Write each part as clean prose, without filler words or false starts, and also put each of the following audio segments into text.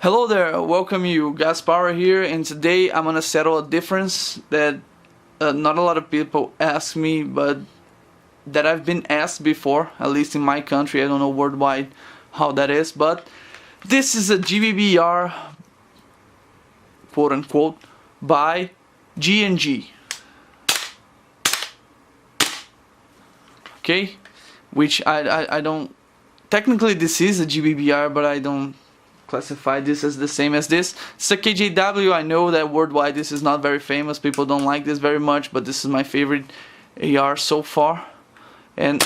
Hello there, welcome you, Gbbr here, and today I'm gonna settle a difference that not a lot of people ask me, but that I've been asked before, at least in my country. I don't know worldwide how that is, but this is a Gbbr, quote unquote, by G&G. Okay, which I don't, technically this is a Gbbr, but I don't classify this as the same as this. It's a KJW. I know that worldwide this is not very famous, people don't like this very much, but this is my favorite AR so far, and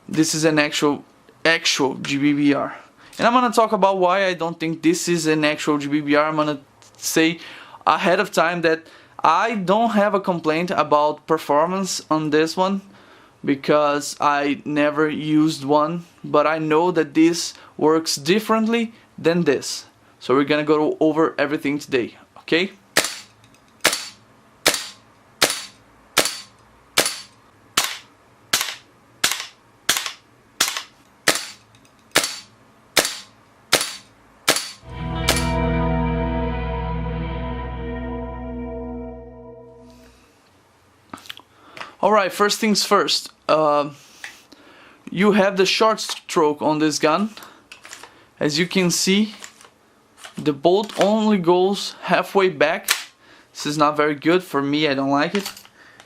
this is an actual Gbbr. And I'm gonna talk about why I don't think this is an actual Gbbr. I'm gonna say ahead of time that I don't have a complaint about performance on this one, because I never used one, but I know that this works differently than this. So we're gonna go over everything today, okay? Alright, first things first, you have the short stroke on this gun. As you can see, the bolt only goes halfway back. This is not very good for me, I don't like it.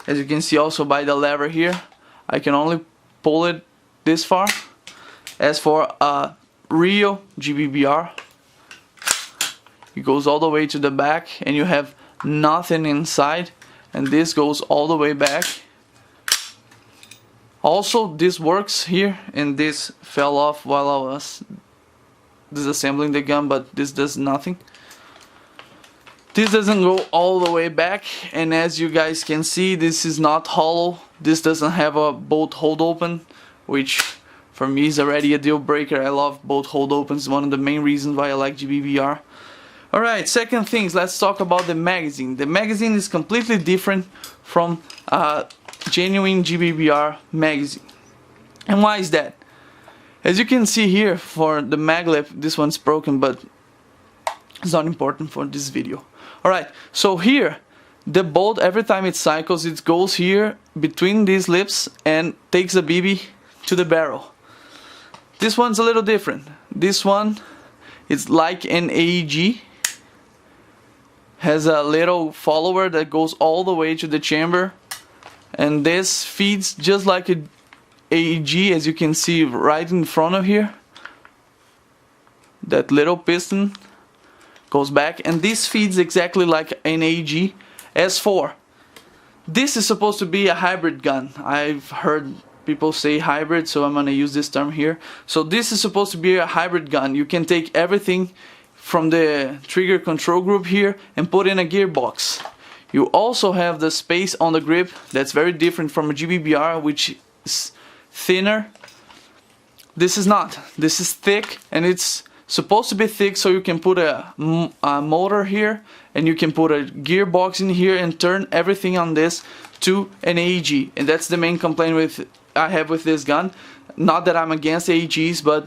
As you can see also by the lever here, I can only pull it this far. As for a real Gbbr, it goes all the way to the back and you have nothing inside, and this goes all the way back. Also, this works here, and this fell off while I was disassembling the gun, but this does nothing. This doesn't go all the way back, and as you guys can see, this is not hollow. This doesn't have a bolt hold open, which for me is already a deal breaker. I love bolt hold opens, one of the main reasons why I like Gbbr. Alright, second things, let's talk about the magazine. The magazine is completely different from genuine Gbbr magazine. And why is that? As you can see here, for the mag lip, this one's broken, but it's not important for this video. Alright, so here the bolt, every time it cycles, it goes here between these lips and takes a BB to the barrel. This one's a little different. This one is like an AEG, has a little follower that goes all the way to the chamber, and this feeds just like an AEG, as you can see right in front of here. That little piston goes back, and this feeds exactly like an AEG. As for this, is supposed to be a hybrid gun. I've heard people say hybrid, so I'm gonna use this term here. So this is supposed to be a hybrid gun. You can take everything from the trigger control group here and put in a gearbox. You also have the space on the grip that's very different from a Gbbr, which is thinner. This is not. This is thick, and it's supposed to be thick so you can put a motor here, and you can put a gearbox in here and turn everything on this to an AEG. And that's the main complaint I have with this gun. Not that I'm against AEGs, but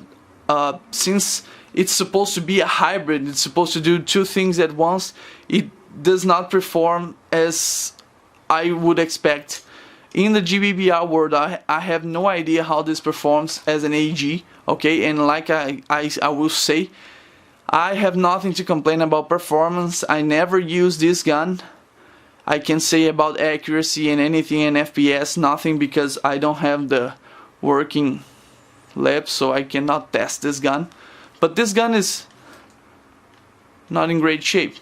since it's supposed to be a hybrid, it's supposed to do two things at once, it does not perform as I would expect. In the Gbbr world, I have no idea how this performs as an AEG, okay? And like I will say, I have nothing to complain about performance. I never use this gun. I can say about accuracy and anything in FPS, nothing, because I don't have the working lab, so I cannot test this gun. But this gun is not in great shape.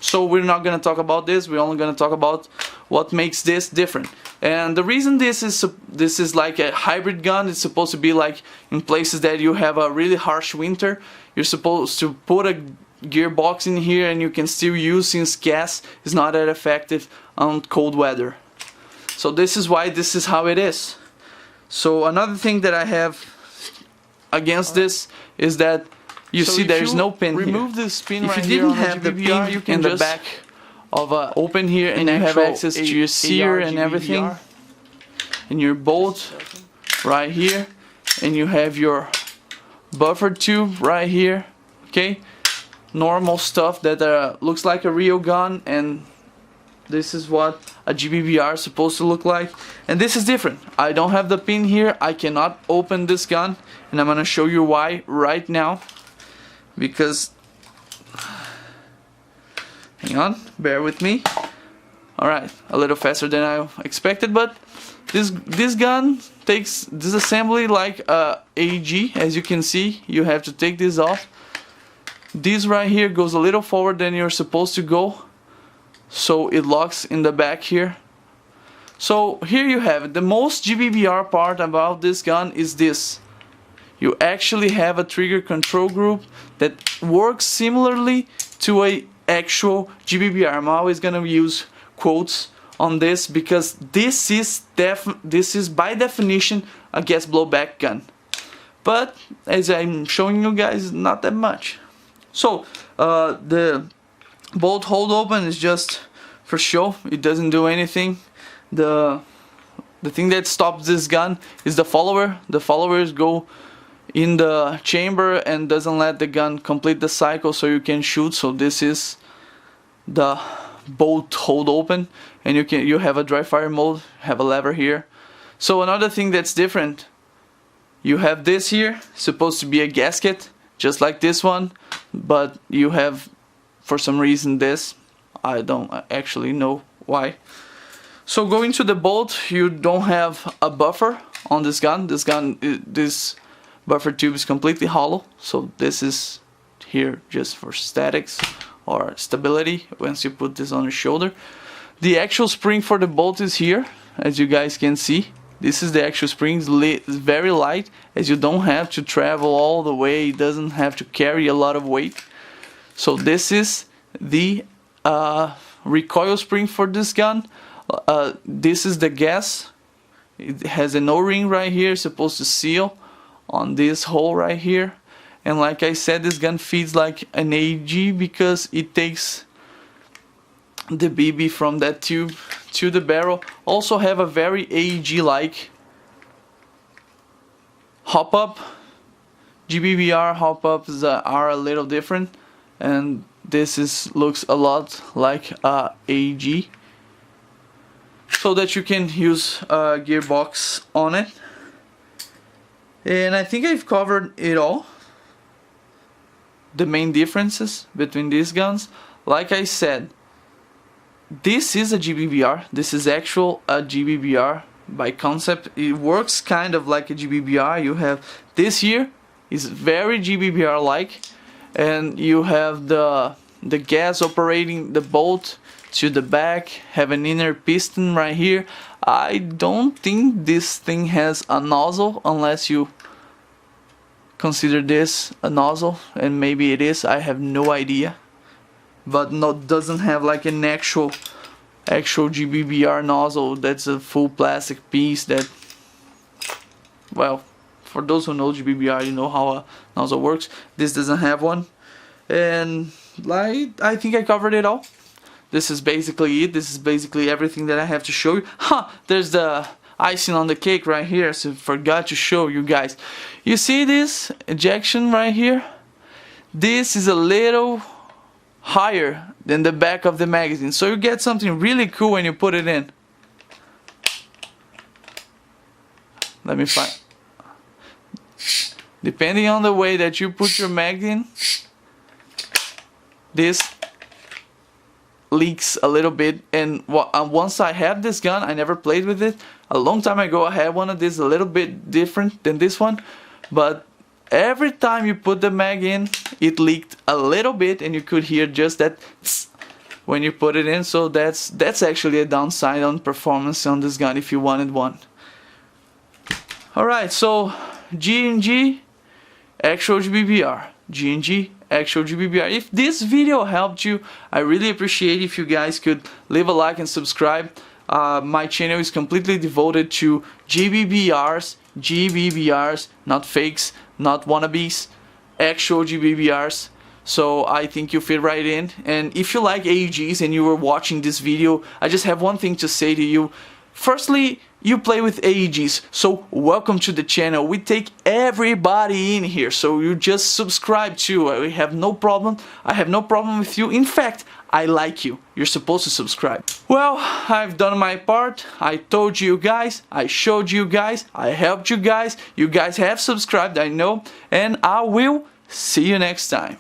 So we're not going to talk about this, we're only going to talk about what makes this different. And the reason this is like a hybrid gun, it's supposed to be like in places that you have a really harsh winter, you're supposed to put a gearbox in here and you can still use, since gas is not that effective on cold weather. So this is why this is how it is. So another thing that I have against this is that you see there's no pin here. Remove this pin if right you didn't here have the the Gbbr, pin you can in the just back of a open here, and you have access to your sear and everything, and your bolt right here, and you have your buffer tube right here, okay, normal stuff that looks like a real gun, and this is what a Gbbr is supposed to look like. And this is different. I don't have the pin here, I cannot open this gun, and I'm gonna show you why right now, because hang on, bear with me. Alright, a little faster than I expected, but this gun takes disassembly like a AEG. As you can see, you have to take this off. This right here goes a little forward than you're supposed to go, so it locks in the back here. So here you have it. The most Gbbr part about this gun is this. You actually have a trigger control group that works similarly to a actual Gbbr. I'm always gonna use quotes on this because this is by definition a gas blowback gun. But as I'm showing you guys, not that much. So the bolt hold open is just for show. It doesn't do anything. The thing that stops this gun is the follower. The followers go in the chamber and doesn't let the gun complete the cycle so you can shoot. So this is the bolt hold open, and you have a dry fire mode, have a lever here. So another thing that's different, you have this here, supposed to be a gasket just like this one, but you have for some reason this. I don't actually know why. So going to the bolt, you don't have a buffer on this gun. This buffer tube is completely hollow, so this is here just for statics or stability once you put this on your shoulder. The actual spring for the bolt is here, as you guys can see. This is the actual spring. It's very light, as you don't have to travel all the way. It doesn't have to carry a lot of weight. So this is the recoil spring for this gun. This is the gas. It has an O-ring right here, supposed to seal on this hole right here. And like I said, this gun feeds like an AEG because it takes the BB from that tube to the barrel. Also have a very AEG-like hop-up. Gbbr hop-ups are a little different, and this looks a lot like a AEG, so that you can use a gearbox on it. And I think I've covered it all. The main differences between these guns, like I said, this is a Gbbr. This is actual a Gbbr by concept. It works kind of like a Gbbr. You have this here is very Gbbr like, and you have the gas operating the bolt to the back, have an inner piston right here. I don't think this thing has a nozzle unless you consider this a nozzle, and maybe it is, I have no idea. But doesn't have like an actual Gbbr nozzle that's a full plastic piece that, well, for those who know Gbbr, you know how a nozzle works. This doesn't have one. And like, I think I covered it all. This is basically it. This is basically everything that I have to show you. There's the icing on the cake right here, so forgot to show you guys. You see this ejection right here? This is a little higher than the back of the magazine, so you get something really cool when you put it in. Let me find. Depending on the way that you put your mag in, this leaks a little bit. And once I had this gun, I never played with it. A long time ago I had one of these, a little bit different than this one, but every time you put the mag in, it leaked a little bit, and you could hear just that tss when you put it in. So that's actually a downside on performance on this gun if you wanted one. Alright, so G&G actual Gbbr, G&G actual Gbbr. If this video helped you, I really appreciate if you guys could leave a like and subscribe. My channel is completely devoted to Gbbrs, not fakes, not wannabes, actual Gbbrs. So I think you fit right in. And if you like AEGs and you were watching this video, I just have one thing to say to you. Firstly, you play with AEGs, so welcome to the channel. We take everybody in here, so you just subscribe too. We have no problem. I have no problem with you. In fact, I like you. You're supposed to subscribe. Well, I've done my part. I told you guys, I showed you guys, I helped you guys. You guys have subscribed, I know, and I will see you next time.